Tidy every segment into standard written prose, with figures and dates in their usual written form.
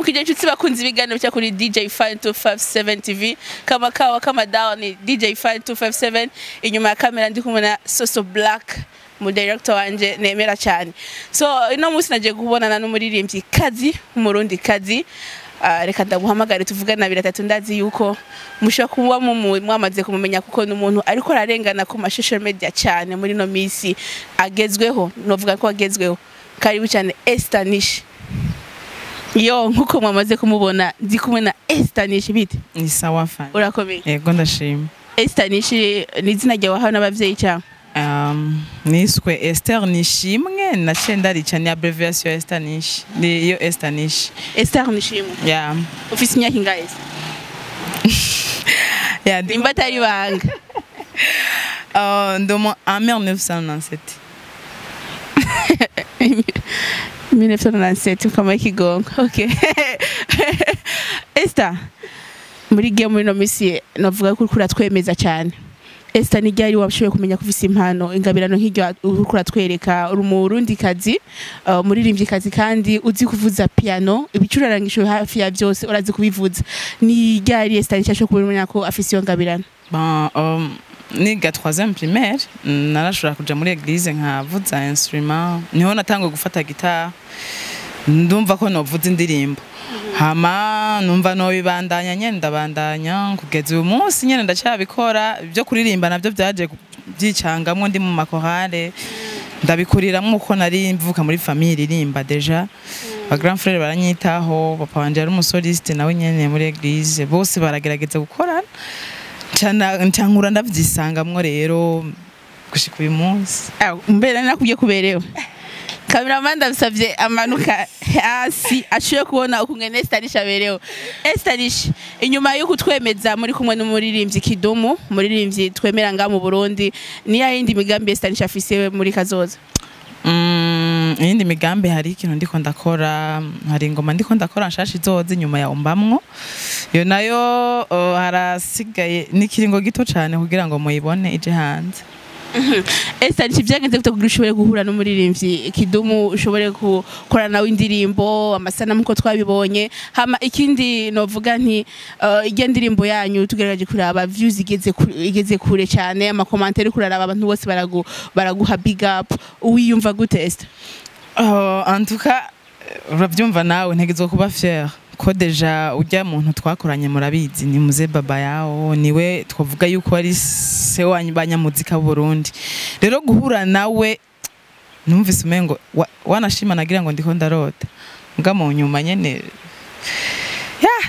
Ndabaramukije inshuti bakunze ibiganiro bya kuri DJ Fine 257 TV kama kawa kama dawa ni DJ Fine 257 inyuma ya kamera ndi kumwe na Soso Black mu director wanje nemera cyane. So ino munsi naje kubonana n'umuririmbyi kazi umurundi kazi reka ndaguhamagare tuvugana biratatu ndazi yuko mushaka kuba mwamaze kumumenya kuko n'umuntu ariko ararengana ku social media cyane muri no misi agezweho novuga ko agezweho karibu cyane Estanish. Yo nkuko mwamaze kumubona ndi kumwe na Estanish bite ni sawa fine urakomeye yego ndashima. Estanish ni izina ryawe hano n'abavyeyi cyane niswe Esther Nishimwe na cendari cyane abbreviation Estanish ni yo Estanish. Esther Nishimwe yeah office imyaka ingahe yeah dimba tari banga ndomo en 1997 1997 kama ikigongo. Okay. Esther muri game muri no misi navuga ko kuri twemeza cyane. Esther ni ryari wabashoboye kumenya kuvisa impano ingabirano nk'iryo kuri twereka uri mu Burundi kazi muririmbyi kazi kandi uzi kuvuza piano ibicurarangisho hafi ya byose urazi kubivuza. Ni ryari Esther cyasho kubimenya ko afise iyo ngabirano? Niga 3e primaire narashobora kuja muri église nkavuza instrument niho natangwe gufata guitar ndumva ko novuza indirimbo hama numva no bibandanya nyene ndabandanya kugeza uyu munsi nyene ndacyabikora byo kuririmba navyo byaje byicangamwe ndi mu makorale ndabikuriramwe uko nari mvuka muri famille irimba deja ba grand frère baranyitaho papa wanje ari umusoliste nawe nyene muri église bose baragerageza gukora ncyankura ndavyisangamwe rero gushika uyu munsi mbere nakubye kuberewe cameraman ndabisavye amanuka hasi ashiye kubona ukungene Estanish aberewe. Estanish inyuma yo kutwemeza muri kumwe n'umuririmbyi Kidumu muririmbyi twemera nga mu Burundi ni yindi migambi Estanish afise muri kazoza? Iyindi migambi hari ikintu ndiko ndakora hari ingoma ndiko ndakora nshashi zoze nyuma ya umbamwo yo nayo harasigaye nikiringo gito cyane kugira ngo muyibone ije hanze. Estanish byagenze gute kugira ushobore guhura n'umuririmbyi Kidumu ushobore gukorana nawe indirimbo amasanamu ko twabibonye hama ikindi novuga nti irya ndirimbo yanyu tugerageje kuraba views igeze kure cyane ama commentaire kuraraba abantu bose baraguha big up wiyumva gute Esther? En tout cas urabyumva nawe ntegezo kuba fier ko deja ujya muntu twakoranye murabizi ni muze baba yao niwe twavuga yuko ari se wanyu banyamuzika Burundi rero guhura nawe numvise umengo wanashima nagira ngo ndiko ndarota mbwa mu nyuma nyene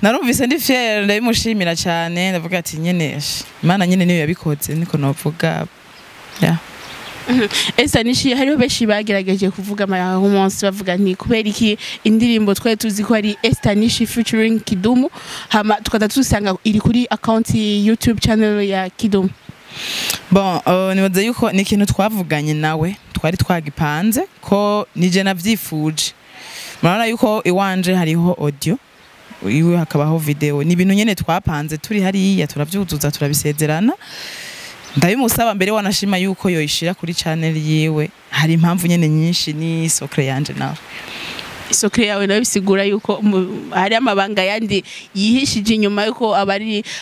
narumvise ndi fier ndabimushimira cyane ndavuga ati nyene Imana nyene niyo yabikoze niko novuga Estanish hariho beshi bagerageje kuvuga umunsi bavuga nti kubera iki indirimbo twe tuzi ko ari Estanish featuring Kidumu hama tukada tusanga iri kuri account YouTube channel ya Kidumu. Bon nibaza yuko ni ikintu twavuganye nawe twari twagipanze ko nije navyifuje murabona yuko iwanje hariho audio iwe hakabaho video ni ibintu nyene twapanze turi hariya turavyuzuza turabisezerana ndabimusaba mbere wanashima yuko yoyishira kuri channel yiwe hari impamvu nyene nyinshi ni sokre yanje nawe. Isokre yawe nawe bisigura yuko hari amabanga yandi yihishije inyuma yuko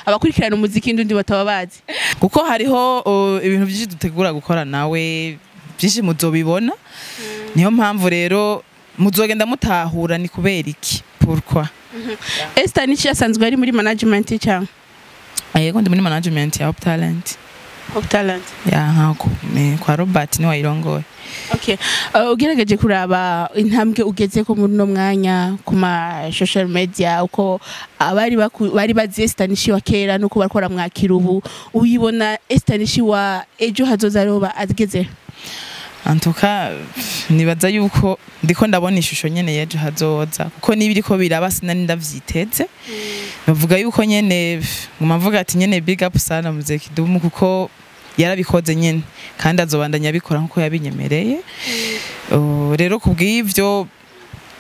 abakurikirana umuziki ndundi batababazi kuko hariho ibintu byinshi dutegura gukora nawe byinshi muzobibona niyo mpamvu rero muzogenda mutahura ni kubera iki pourquoi. Estanish yasanzwe ari muri management cyangwa yego ndi muri management ya Hope Talent. Hope Talent hako kwa Robert ni wayirongoye. Okay ugerageje kuraba intambwe ugeze ko muri no mwanya kuma social media uko bari bazi Estanish wa kera nuko bakora mwakira ubu uyibona Estanish wa ejo hazoza roba ageze? En tout cas nibaza yuko ndiko ndabona ishusho nyene yejo hazoza kuko nibiriko biraba sinani ndavyiteze bavuga yuko nyene ngumavuga ati nyene big up sana muze Kidumu kuko yarabikoze nyene kandi azobandanya bikora nkuko yabinyemereye rero kubw'ivyo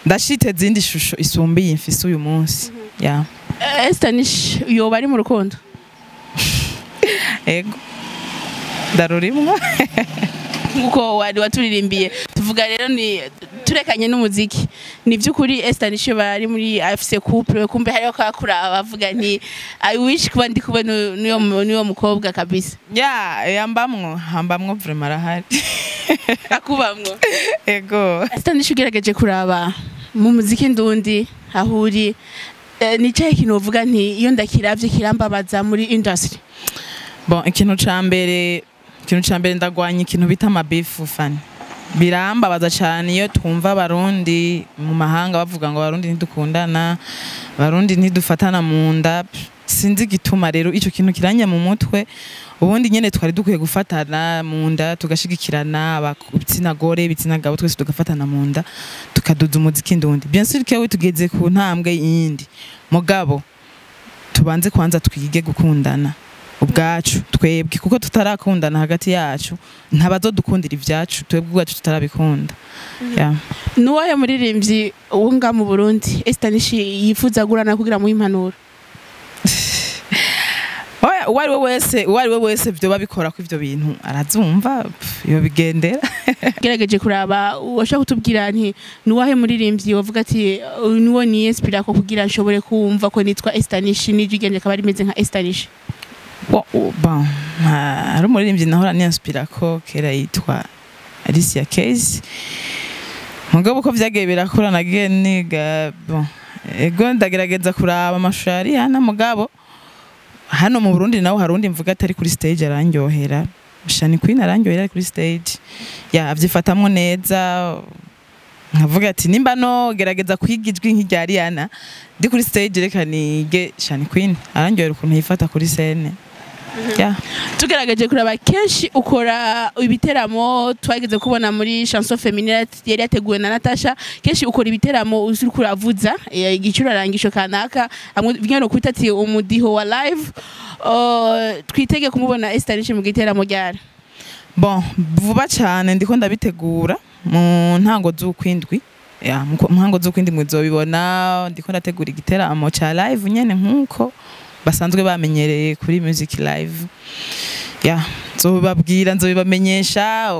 ndashiteze indi shusho isumbiye imfise uyu munsi. Estanish yo bari mu rukundo ego darurimwe nkuko wari waturirimbiye tuvuga rero ni turekanye n'umuziki ni by'ukuri Estanish bari muri afise couple kumbe hariho kakura bavuga nti I wish kuba ndi kuba niyo mukobwa kabisa hambamwo vraiment arahari akubamwo ego Estanish ugerageje kuraba mu muziki ndundi ahuri ni cyahe kintu uvuga nti iyo ndakiravye kirambabaza muri industry ikintu ca mbere ndagwanya ikintu bita amabifu fani birambabaza cyane iyo twumva abarundi mu mahanga bavuga ngo abarundi ntidukundana abarundi ntidufatana mu nda sinzi igituma rero icyo kintu kiranya mu mutwe ubundi nyene twari dukwiye gufatana mu nda tugashigikirana ibitsina gore ibitsina gabo twese tugafatana mu nda tukaduza umuziki ndundi bien sûr que tugeze ku ntambwe yindi mugabo tubanze kwanza twige gukundana ubwacu twebwe kuko tutarakundana hagati yacu ntabazodukundira ivyacu twebwe ubwacu tutarabikunda nuwahe muririmbyi wunga mu Burundi Estanish yifuza gurana kugira mu impanuro uwari we wese vyo babikora ko ivyo bintu arazumva yo bigendera gerageje kuraba washaka kutubwira nti nuwahe muririmbyi wavuga ati nuwo ni inspire ko kugira nshobore kumva ko nitwa Estanish n'ijwi gende kaba rimeze nka Estanish hari umuririmbyi nahora ninspira ko kera yitwa Alicia Keys mugabo ko vyagiye birakura nagiye niga ego ndagerageza kuraba amashusho ari hana mugabo hano mu Burundi naho harundi mvuga atari kuri stage arandyohera Shani Queen arandyohera kuri stage avyifatamwo neza nkavuga ati nimba no gerageza kwigijwi nk'irya Ariana ndi kuri stage reka nige Shani Queen arandyohera ukuntu yifata kuri scene tugaragaje kuraba kenshi ukora ibiteramo twageze kubona muri chanson féminine yari yateguwe na Natasha kenshi ukora ibiteramo uzuri kuravuza igicurarangisho kanaka amwe no kwita ati umudiho wa live twitege kumubona Estanish mu giteramo ryari vuba cyane ndiko ndabitegura mu ntango z'ukwindwi mu ntango z'ukwindwi muzobibona ndiko ndategura igiteramo cha live nyene nkuko basanzwe bamenyereye kuri music live nzobibamenyesha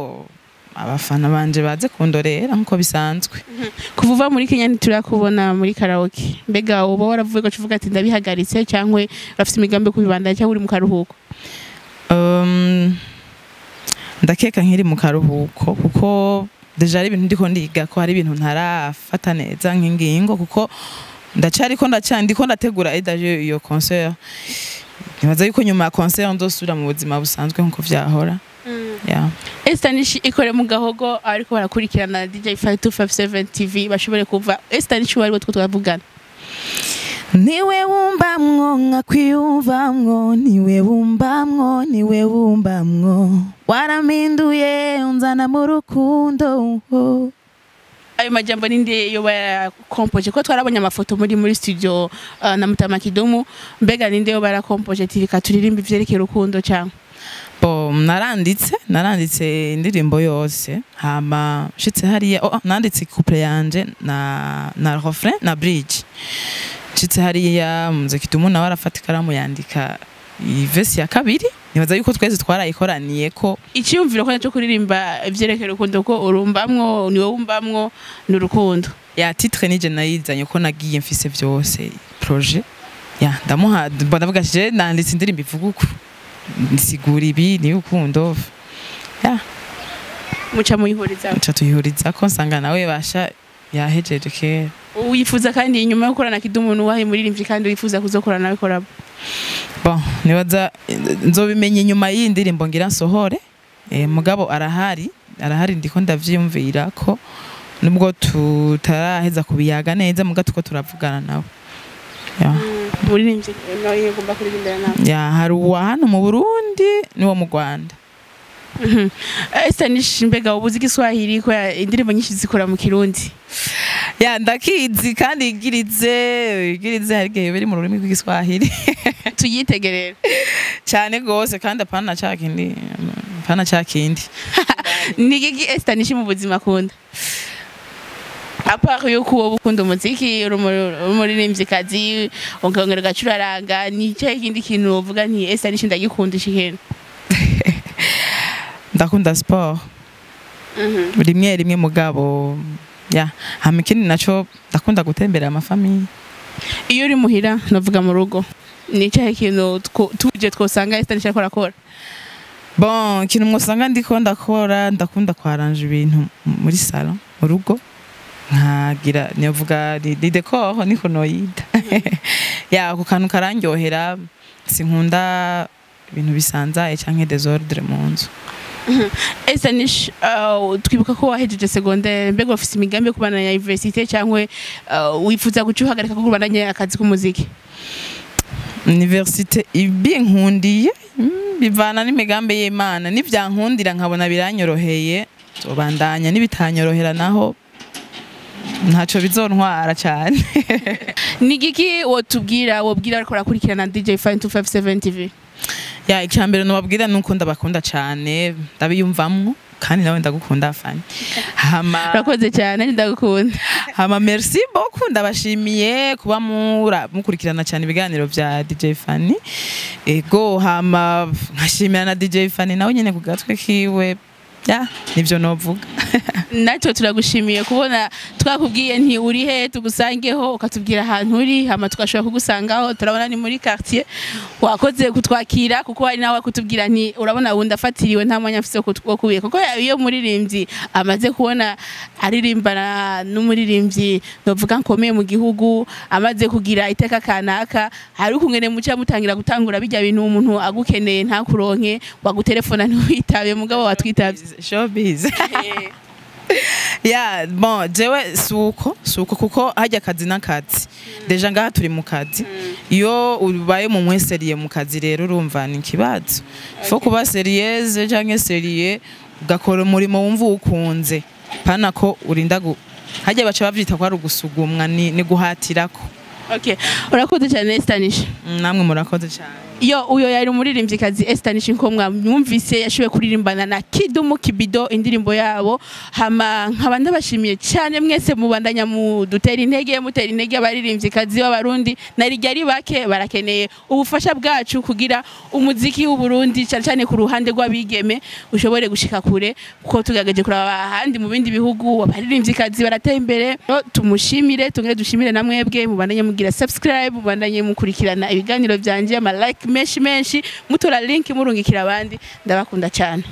abafana banje baze kundorera nkuko bisanzwe kuvuva muri Kenya ntiturakubona muri karaoke mbega uba waravuye ko cuvuga ati ndabihagaritse cyangwa rafite imigambi kubibandanya cyangwa uri mu karuhuko ndakeka nkiri mu karuhuko kuko deja ari ibintu ndiko ndiga ko hari ibintu ntarafata neza nk'ingingo kuko ndiko ndategura edaje iyo concert nibaza yuko nyuma ya concert ndosubira mu buzima busanzwe nkuko vyahora Estanish ikore mu gahogo ariko barakurikirana DJ 5257 TV bashobore kuva Estanish wari two twavugana niwe wumbamwo nkakwiyumvamwo niwe wumbamwo waraminduye unzana mu rukundo ayo majambo ninde yo barakompoje ko twarabonye amafoto muri studio na Mutama Kidumu mbega ninde yo barakompoje tirika turirimba ivyerekeye urukundo cyangwa naranditse indirimbo yose hama shitse hariya nanditse couple yanje na refrain na bridge shitse hariya Mutama Kidumu nawe arafata ikaramu yandika ivesi ya kabiri nibaza yuko twese twarayikoraniye ko icyumviro ko cyo kuririmba ivyerekeye urukundo ko urumbamwo niwe wumbamwo n'urukundo titre nije nayizanye ko nagiye mfise byose projet ndamuha ndavuga je nanditse indirimbo ivuga uko ndisigura ibi ni urukundo muca tuyihuriza ko nsanga nawe basha yahejeje kera wifuza kandi inyuma yo gukorana Kidumu n'uwahe muririmbyi kandi wifuza kuzokorana nawe korabo nibaza nzobimenye nyuma y'indirimbo ngira nsohore mugabo arahari ndiko ndavyumvira ko nubwo tutaraheza kubiyaga neza mugato ko turavugana nawe muririmbyi nawe yegomba kuririmbira nawe hari uwa hano mu Burundi niwo mu Rwanda Estanish mbega ubuzi Kiswahili ko indirimbo nyinshi zikora mu Kirundi ndakizi kandi igirize hari gihe biri mu rurimi rw'Igiswahili tuyitegerera cyane gose kandi apana cyakindi nigigi Estanish mu buzima akunda apart yo kuba ukunda umuziki umuririmbyi kazi ongera gacuraranga ni cyo kindi kintu uvuga nti Estanish ndagikundisha ikintu ndakunda sport rimwe mugabo ya hama ikindi naco ndakunda gutembera amafamiye. iyo uri muhira navuga mu rugo ni cyahe kintu tuje twosanga Estanisha akora akora? Bon, ikintu mwosanga ndiko ndakora ndakunda kwaranje ibintu muri salon mu rugo nkagira nivuga di decor niko noyita ya ku kantu karandyohera sinkunda ibintu bisanzaye canke desordre mu nzu. Estanisha twibuka ko wahejeje secondaire mbega ofisi imigambi yo kubandanya university cyangwa wifuza gucuhagarika ko kubandanya akazi k'umuziki? Université ibinkundiye bivana n'imigambi y'Imana nivyankundira nkabona biranyoroheye tobandanya nibitanyorohera naho ntaco bizontwara cyane. Nigiki wotubwira ariko rakurikirana DJ Fine 257 TV? Ya icyambere nobabwira nuko ndabakunda cyane ndabiyumvamwo kandi nawe ndagukunda Fani. Hama rakoze cyane ndagukunda. Hama merci beaucoup ndabashimiye kuba mukurikirana cyane ibiganiro vya DJ Fani. Ego hama nkashimira na DJ Fani nawe nyene ku gatwe kiwe. Ya nivyo novuga. Natwe turagushimiye kubona twakubwiye nti uri he tugusangeho ukatubwira ahantu uri hama tukashobora kugusangaho turabona ni muri quartier wakoze kutwakira kuko hari nawe kutubwira nti urabona wundi afatiriwe nta mwanya afise wo kubiye kuko iyo muririmbyi amaze kubona aririmbana n'umuririmbyi novuga nkomeye mu gihugu amaze kugira iteka kanaka hari ukungene muca mutangira gutangura bijya bintu umuntu agukeneye nta kuronke wagutelefona ntiwitabe mugabo watwitavye showbiz. Ya bon jewe suko kuko hajya akazi n'akazi deja ngaha turi mu kazi iyo ubaye mu mweseriye mu kazi rero urumva ni kibazo fo kuba serieuse canke serie ugakora umurimo wumva ukunze pana ko urinda hajya baca bavyita ko ari ugusugumwa ni guhatirako. Okay urakoze cyane Estanisha. Namwe murakoze cyane. Yo uyo yari umuririmbyikazi Estanisha Nkomwa mwumvise yashoboye kuririmbana na Kidumu Kibido indirimbo yabo hama nkaba ndabashimiye cyane mwese mubandanya mu dutera intege mutera intege abaririmbyikazi b'abarundi narijya ari bake barakeneye ubufasha bwacu kugira umuziki w'u Burundi cyane ku ruhande rw'abigeme ushobore gushika kure kuko tugagaje kuraba ahandi mu bindi bihugu abaririmbyikazi barateye imbere tumushimire tungere dushimire namwebwe mubandanye mugira subscribe mubandanye mukurikirana ibiganiro byanje ama like menshi mutora link murungikira abandi ndabakunda cyane.